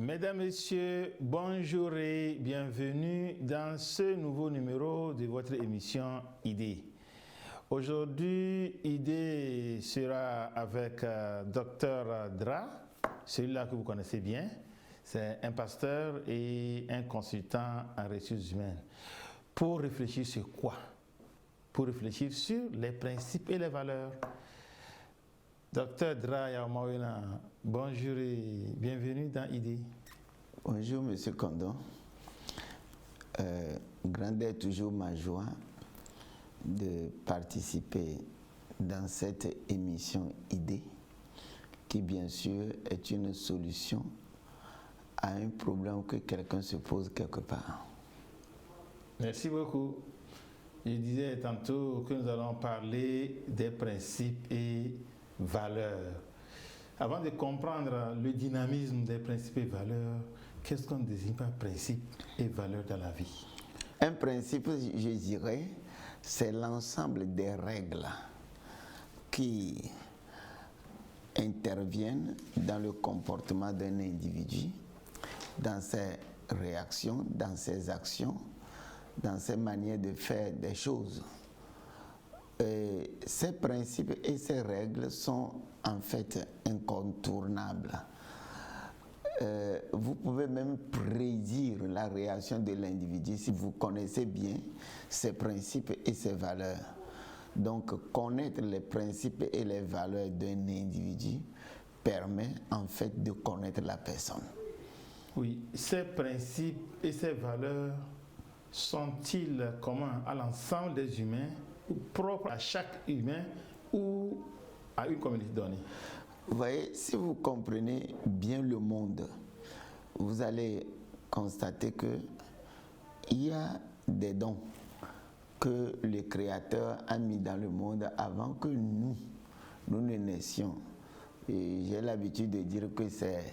Mesdames, Messieurs, bonjour et bienvenue dans ce nouveau numéro de votre émission Idée. Aujourd'hui, Idée sera avec Dr Dra, celui-là que vous connaissez bien. C'est un pasteur et un consultant en ressources humaines. Pour réfléchir sur quoi? Pour réfléchir sur les principes et les valeurs. Docteur Dra Yaomawena, bonjour et bienvenue dans Idée. Bonjour Monsieur Condon. Grande est toujours ma joie de participer dans cette émission Idée, qui bien sûr est une solution à un problème que quelqu'un se pose quelque part. Merci beaucoup. Je disais tantôt que nous allons parler des principes et valeurs. Avant de comprendre le dynamisme des principes et valeurs, qu'est-ce qu'on désigne par principe et valeur dans la vie? Un principe, je dirais, c'est l'ensemble des règles qui interviennent dans le comportement d'un individu, dans ses réactions, dans ses actions, dans ses manières de faire des choses. Ces principes et ces règles sont en fait incontournables. Vous pouvez même prédire la réaction de l'individu si vous connaissez bien ses principes et ses valeurs. Donc, connaître les principes et les valeurs d'un individu permet en fait de connaître la personne. Oui, ces principes et ces valeurs sont-ils communs à l'ensemble des humains ou propres à chaque humain ou à une communauté donnée? Vous voyez, si vous comprenez bien le monde, vous allez constater qu'il y a des dons que le Créateur a mis dans le monde avant que nous ne naissions. Et j'ai l'habitude de dire que c'est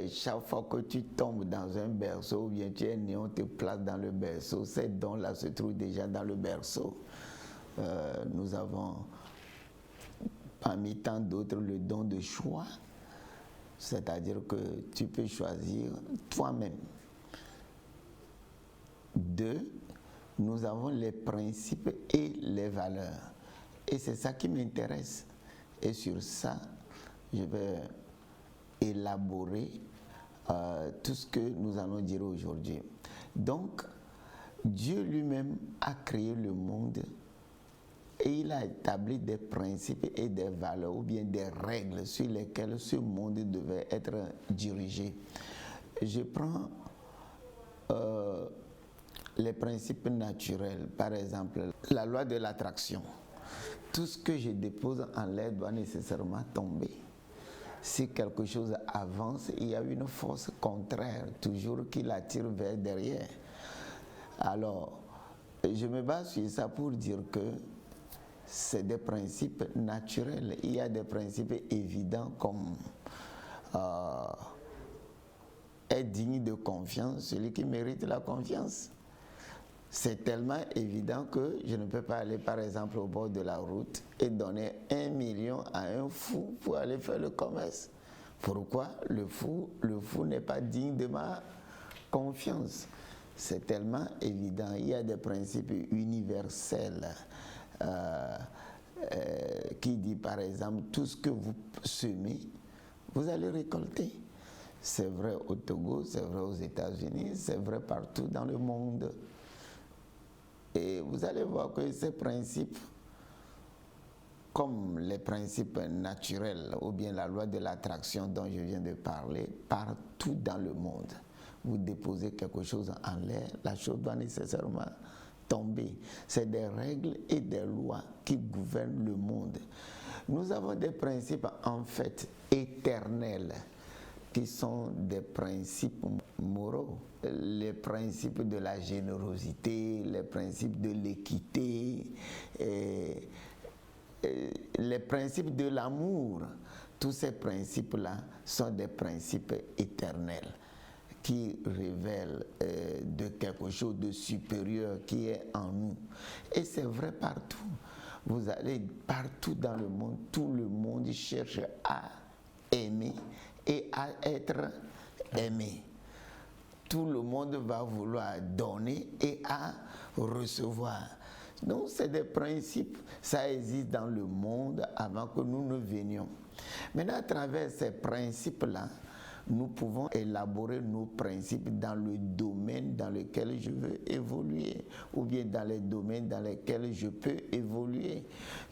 chaque fois que tu tombes dans un berceau ou bien tu es né, on te place dans le berceau, ces dons-là se trouvent déjà dans le berceau. Nous avons parmi tant d'autres le don de choix, c'est-à-dire que tu peux choisir toi-même. 2, nous avons les principes et les valeurs. Et c'est ça qui m'intéresse. Et sur ça, je vais élaborer tout ce que nous allons dire aujourd'hui. Donc, Dieu lui-même a créé le monde et il a établi des principes et des valeurs ou bien des règles sur lesquelles ce monde devait être dirigé. Je prends les principes naturels, par exemple la loi de l'attraction. Tout ce que je dépose en l'air doit nécessairement tomber. Si quelque chose avance, il y a une force contraire, toujours qui l'attire vers derrière. Alors, je me base sur ça pour dire que c'est des principes naturels. Il y a des principes évidents comme est digne de confiance celui qui mérite la confiance. C'est tellement évident que je ne peux pas aller par exemple au bord de la route et donner 1 million à un fou pour aller faire le commerce. Pourquoi? Le fou n'est pas digne de ma confiance. C'est tellement évident. Il y a des principes universels qui dit par exemple tout ce que vous semez, vous allez récolter. C'est vrai au Togo, c'est vrai aux États-Unis, c'est vrai partout dans le monde. Et vous allez voir que ces principes, comme les principes naturels ou bien la loi de l'attraction dont je viens de parler, partout dans le monde, vous déposez quelque chose en l'air, la chose doit nécessairement tomber. C'est des règles et des lois qui gouvernent le monde. Nous avons des principes en fait éternels qui sont des principes moraux. Les principes de la générosité, les principes de l'équité, les principes de l'amour. Tous ces principes-là sont des principes éternels qui révèlent de quelque chose de supérieur qui est en nous. Et c'est vrai partout. Vous allez partout dans le monde, tout le monde cherche à aimer et à être aimer. Tout le monde va vouloir donner et à recevoir. Donc c'est des principes, ça existe dans le monde avant que nous ne venions. Maintenant, à travers ces principes-là, nous pouvons élaborer nos principes dans le domaine dans lequel je veux évoluer ou bien dans les domaines dans lesquels je peux évoluer.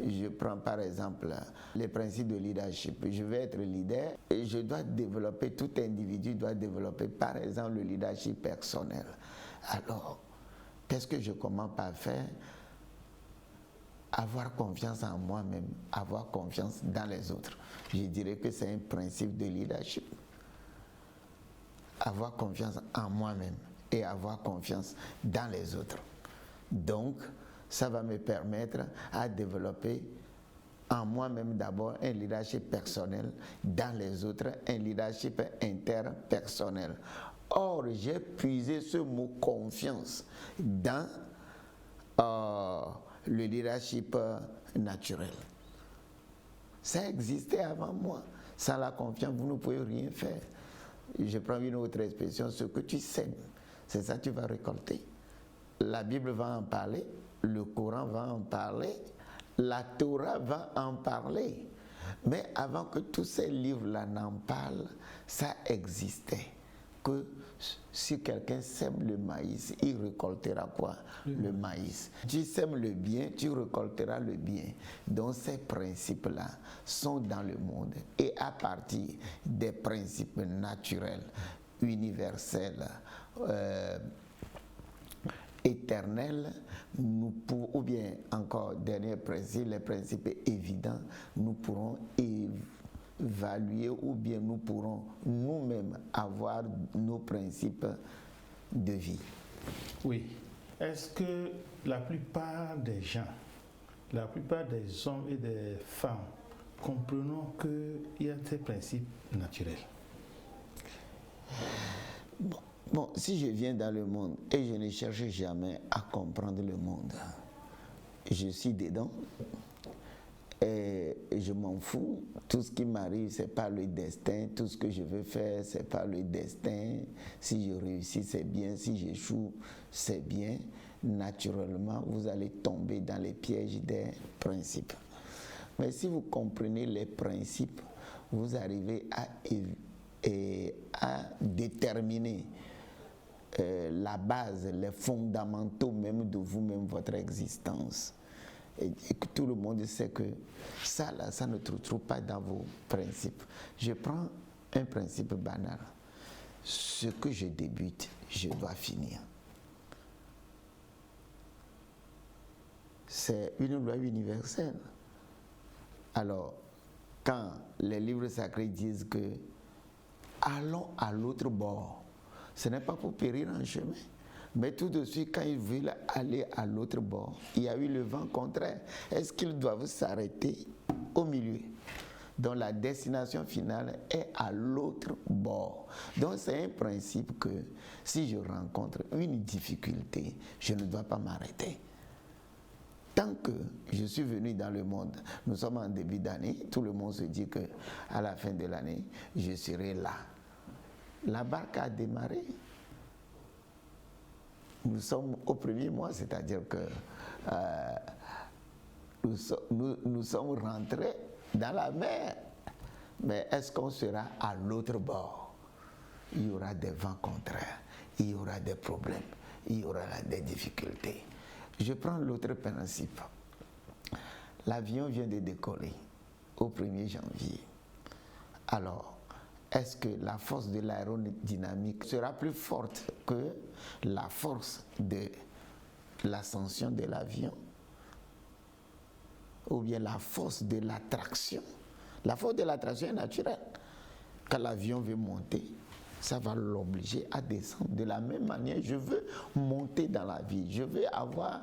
Je prends par exemple les principes de leadership. Je veux être leader et je dois développer, tout individu doit développer par exemple le leadership personnel. Alors, qu'est-ce que je commence par faire? Avoir confiance en moi-même, avoir confiance dans les autres. Je dirais que c'est un principe de leadership. Avoir confiance en moi-même et avoir confiance dans les autres. Donc, ça va me permettre à développer en moi-même d'abord un leadership personnel, dans les autres un leadership interpersonnel. Or, j'ai puisé ce mot confiance dans le leadership naturel. Ça existait avant moi. Sans la confiance, vous ne pouvez rien faire. Je prends une autre expression, ce que tu sèmes, c'est ça que tu vas récolter. La Bible va en parler, le Coran va en parler, la Torah va en parler. Mais avant que tous ces livres-là n'en parlent, ça existait. Que si quelqu'un sème le maïs, il récoltera quoi? Le maïs. Tu sèmes le bien, tu récolteras le bien. Donc ces principes-là sont dans le monde. Et à partir des principes naturels, universels, éternels, ou bien encore, dernier principe, les principes évidents, nous pourrons évaluer ou bien nous pourrons nous-mêmes avoir nos principes de vie. Oui. Est-ce que la plupart des gens, la plupart des hommes et des femmes, comprenons qu'il y a ces principes naturels? Bon, si je viens dans le monde et je ne cherche jamais à comprendre le monde, je suis dedans. Et je m'en fous. Tout ce qui m'arrive, c'est pas le destin. Tout ce que je veux faire, c'est pas le destin. Si je réussis, c'est bien. Si j'échoue, c'est bien. Naturellement, vous allez tomber dans les pièges des principes. Mais si vous comprenez les principes, vous arrivez à déterminer la base, les fondamentaux même de vous-même, votre existence. Et que tout le monde sait que ça là, ça ne trouve pas dans vos principes. Je prends un principe banal. Ce que je débute, je dois finir. C'est une loi universelle. Alors, quand les livres sacrés disent que allons à l'autre bord, ce n'est pas pour périr en chemin. Mais tout de suite, quand ils veulent aller à l'autre bord, il y a eu le vent contraire. Est-ce qu'ils doivent s'arrêter au milieu? Donc la destination finale est à l'autre bord. Donc c'est un principe que si je rencontre une difficulté, je ne dois pas m'arrêter. Tant que je suis venu dans le monde, nous sommes en début d'année, tout le monde se dit qu'à la fin de l'année, je serai là. La barque a démarré. Nous sommes au premier mois, c'est-à-dire que nous sommes rentrés dans la mer. Mais est-ce qu'on sera à l'autre bord? Il y aura des vents contraires, il y aura des problèmes, il y aura des difficultés. Je prends l'autre principe. L'avion vient de décoller au 1er janvier. Alors, est-ce que la force de l'aérodynamique sera plus forte que la force de l'ascension de l'avion? Ou bien la force de l'attraction? La force de l'attraction est naturelle. Quand l'avion veut monter, ça va l'obliger à descendre. De la même manière, je veux monter dans la vie. Je veux avoir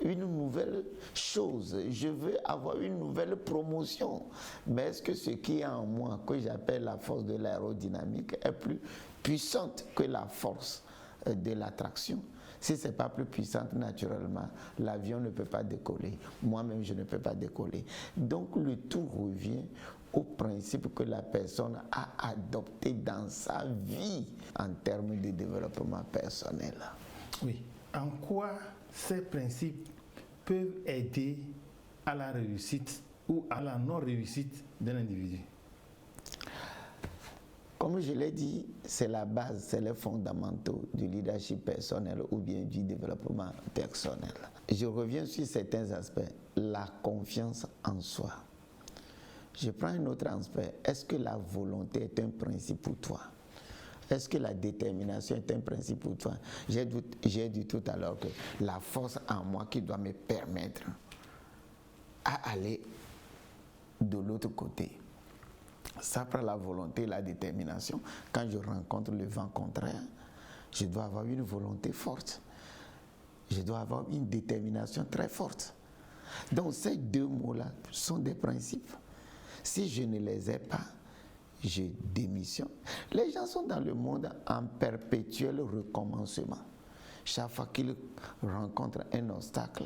une nouvelle chose, je veux avoir une nouvelle promotion. Mais est-ce que ce qui est en moi, que j'appelle la force de l'aérodynamique, est plus puissante que la force de l'attraction? Si ce n'est pas plus puissante naturellement, l'avion ne peut pas décoller. Moi-même, je ne peux pas décoller. Donc le tout revient aux principes que la personne a adoptés dans sa vie en termes de développement personnel. Oui. En quoi ces principes peuvent aider à la réussite ou à la non-réussite d'un individu? Comme je l'ai dit, c'est la base, c'est les fondamentaux du leadership personnel ou bien du développement personnel. Je reviens sur certains aspects. La confiance en soi. Je prends un autre aspect. Est-ce que la volonté est un principe pour toi? Est-ce que la détermination est un principe pour toi? J'ai dit tout à l'heure que la force en moi qui doit me permettre à aller de l'autre côté. Ça prend la volonté, la détermination. Quand je rencontre le vent contraire, je dois avoir une volonté forte. Je dois avoir une détermination très forte. Donc ces deux mots-là sont des principes. Si je ne les ai pas, je démissionne. Les gens sont dans le monde en perpétuel recommencement. Chaque fois qu'ils rencontrent un obstacle,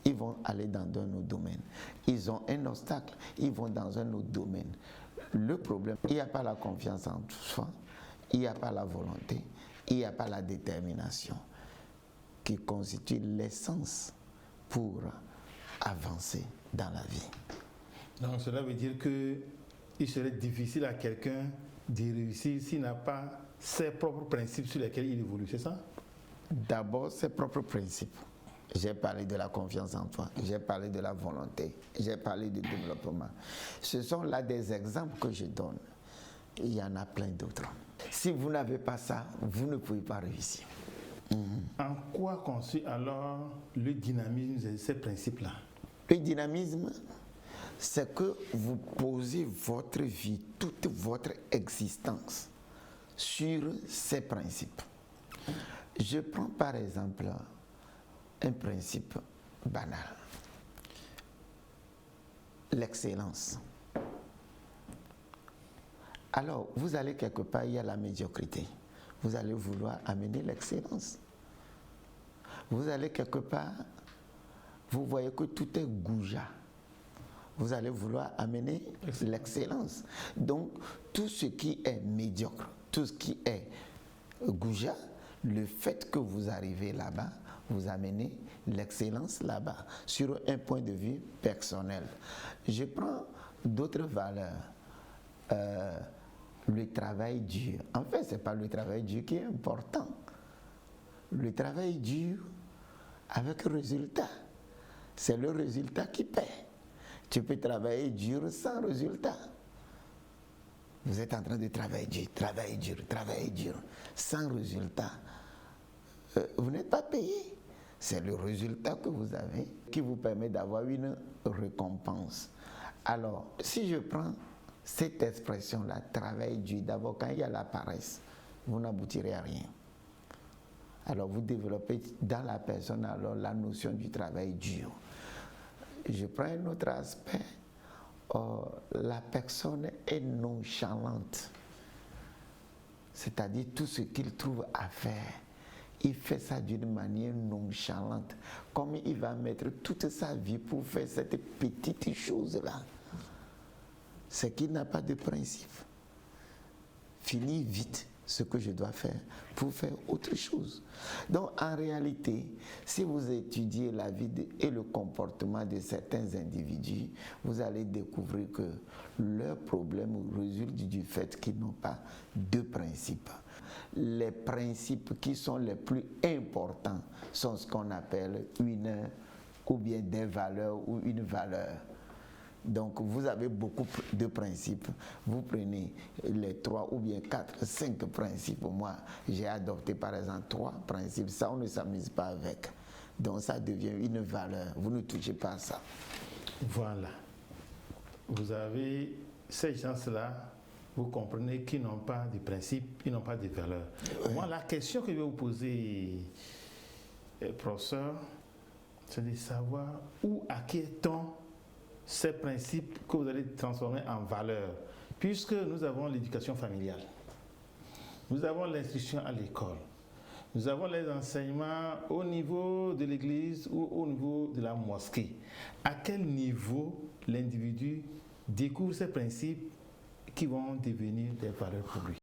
ils vont aller dans un autre domaine. Ils ont un obstacle, ils vont dans un autre domaine. Le problème, il n'y a pas la confiance en soi, il n'y a pas la volonté, il n'y a pas la détermination qui constitue l'essence pour avancer dans la vie. Donc cela veut dire qu'il serait difficile à quelqu'un de réussir s'il n'a pas ses propres principes sur lesquels il évolue, c'est ça? D'abord, ses propres principes. J'ai parlé de la confiance en toi, j'ai parlé de la volonté, j'ai parlé du développement. Ce sont là des exemples que je donne. Il y en a plein d'autres. Si vous n'avez pas ça, vous ne pouvez pas réussir. En quoi consiste alors le dynamisme de ces principes-là? Le dynamisme, c'est que vous posez votre vie, toute votre existence sur ces principes. Je prends par exemple un principe banal. L'excellence. Alors, vous allez quelque part, il y a la médiocrité. Vous allez vouloir amener l'excellence. Vous allez quelque part, vous voyez que tout est goujat. Vous allez vouloir amener l'excellence. Donc, tout ce qui est médiocre, tout ce qui est goujat, le fait que vous arrivez là-bas, vous amenez l'excellence là-bas, sur un point de vue personnel. Je prends d'autres valeurs. Le travail dur. En fait, ce n'est pas le travail dur qui est important. Le travail dur avec résultat. C'est le résultat qui paie. Tu peux travailler dur sans résultat. Vous êtes en train de travailler dur, sans résultat. Vous n'êtes pas payé. C'est le résultat que vous avez qui vous permet d'avoir une récompense. Alors, si je prends cette expression-là, travail dur, d'abord quand il y a la paresse, vous n'aboutirez à rien. Alors vous développez dans la personne alors la notion du travail dur. Je prends un autre aspect, la personne est nonchalante. C'est-à-dire tout ce qu'il trouve à faire, il fait ça d'une manière nonchalante. Comme il va mettre toute sa vie pour faire cette petite chose-là. C'est qu'il n'a pas de principe. Finis vite ce que je dois faire pour faire autre chose. Donc en réalité, si vous étudiez la vie et le comportement de certains individus, vous allez découvrir que leurs problèmes résultent du fait qu'ils n'ont pas de principe. Les principes qui sont les plus importants sont ce qu'on appelle une ou bien des valeurs ou une valeur. Donc vous avez beaucoup de principes. Vous prenez les 3 ou bien 4, 5 principes. Moi, j'ai adopté par exemple 3 principes. Ça, on ne s'amuse pas avec. Donc ça devient une valeur. Vous ne touchez pas à ça. Voilà. Vous avez ces gens-là, vous comprenez qu'ils n'ont pas de principes, ils n'ont pas de valeurs. Oui. Moi, la question que je vais vous poser, professeur, c'est de savoir où acquiert-on ces principes que vous allez transformer en valeurs, puisque nous avons l'éducation familiale, nous avons l'instruction à l'école, nous avons les enseignements au niveau de l'église ou au niveau de la mosquée. À quel niveau l'individu découvre ces principes qui vont devenir des valeurs pour lui.